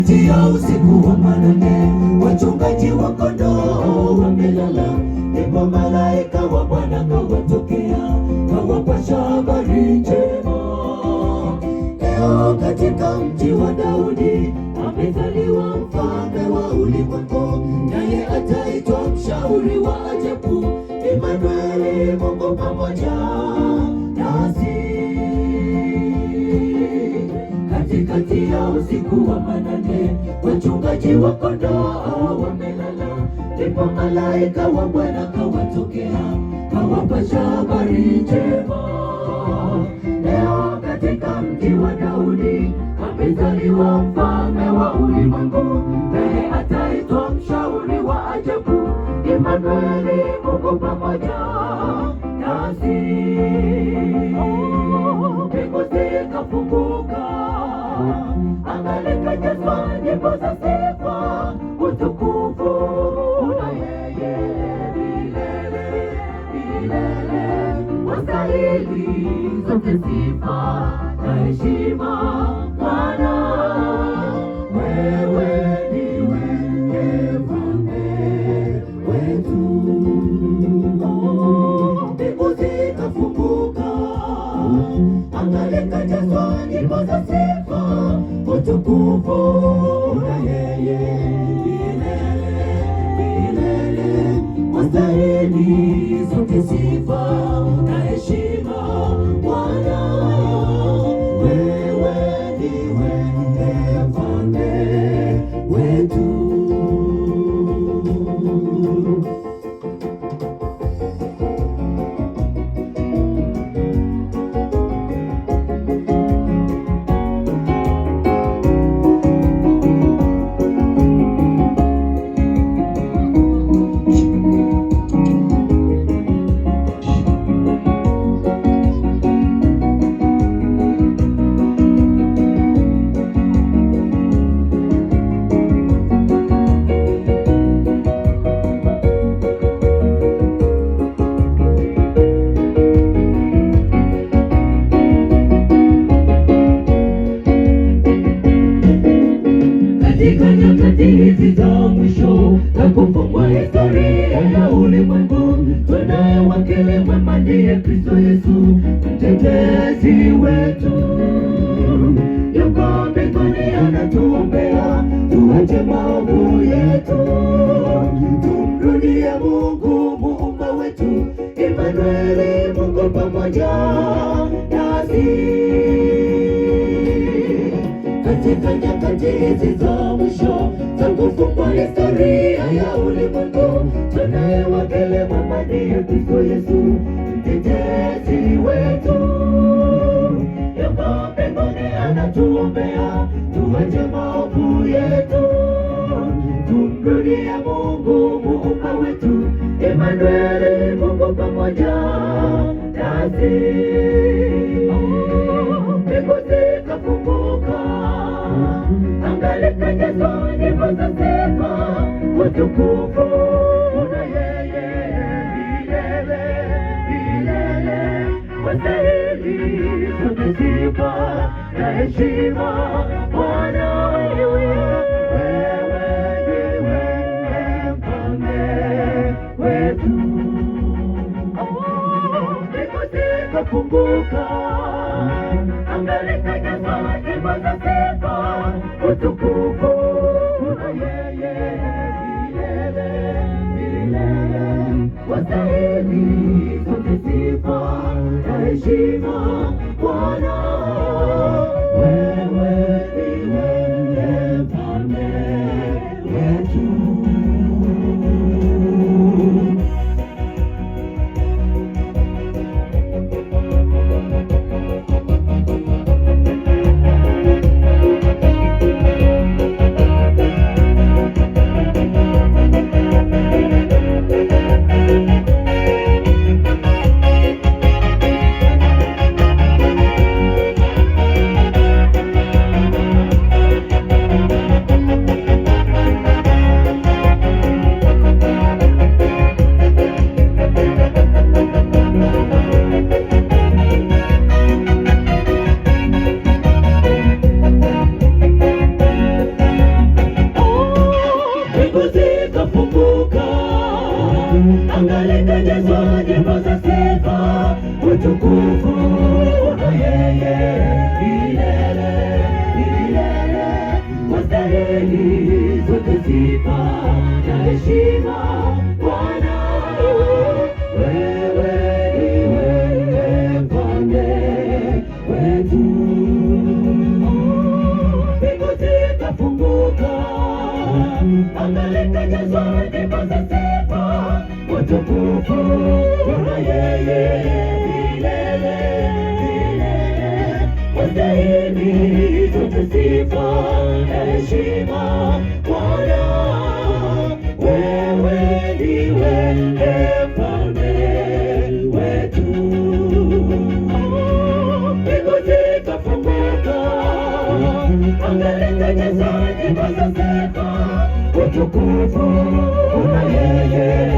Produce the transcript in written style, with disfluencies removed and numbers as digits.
Tia usiku wa manane, wachungaji wa kondoo wamelala, ndipo malaika wa Bwana kawatokea, kawapasha habari njema. Leo katika mji wa Daudi amezaliwa mfalme wa ulimwengu, naye ataitwa mshauri wa ajabu, Emanueli, Mungu pamoja nasi. Katikati ya usiku wa manane, wachungaji wa kondoo wamelala, ndipo malaika wa Bwana kawatokea, kawapasha habari njema. Leo katika mji wa Daudi amezaliwa mfalme wa ulimwengu, naye ataitwa mshauri wa ajabu, Emanueli, Mungu pamoja nasi. Mbingu zikafunguka, anga likajazwa nyimbo za sifa, utukufu una yeye milele milele. Wastahili zote sifa na heshima, Bwana wewe ndiwe mfalme wetu. Mbingu zikafunguka, anga likajazwa nyimbo za sifa, utukufu una yeye milele milele. Wastahili zote sifa na heshima, Bwana wewe ndiwe mfalme wetu. Katika nyakati hizi za mwisho za kufungwa historia ya ulimwengu, tunaye wakili mwema, ndiye Kristo Yesu, mtetezi wetu. Yuko mbinguni anatuombea, tuache maovu yetu, tumrudie Mungu muumba wetu, Emanueli, Mungu pamoja nasi. Katika nyakati hizi za mwisho za kufungwa historia ya ulimwengu, tunaye wakili mwema, ndiye Kristo Yesu, mtetezi wetu. Yuko mbinguni anatuombea, tuache maovu yetu, tumrudie Mungu muumba wetu, Emanueli, Mungu pamoja nasi. Mbingu zikafunguka, anga likajazwa nyimbo za sifa, utukufu una yeye milele milele. Wastahili zote sifa na heshima, Bwana wewe ndiwe mfalme wetu. Mbingu zikafunguka, anga likajazwa nyimbo za sifa, utukufu una yeye milele milele. Wastahili zote sifa na heshima, Bwana wewe ndiwe mfalme wetu. Stahili zote sifa na heshima Bwana, wewe ndiwe mfalme wetu. Mbingu zikafunguka, anga likajazwa nyimbo za sifa, utukufu una yeye milele milele. Wastahili zote sifa na heshima Bwana, wewe ndiwe mfalme wetu. Mbingu zikafunguka, anga likajazwa nyimbo za sifa, utukufu una yeye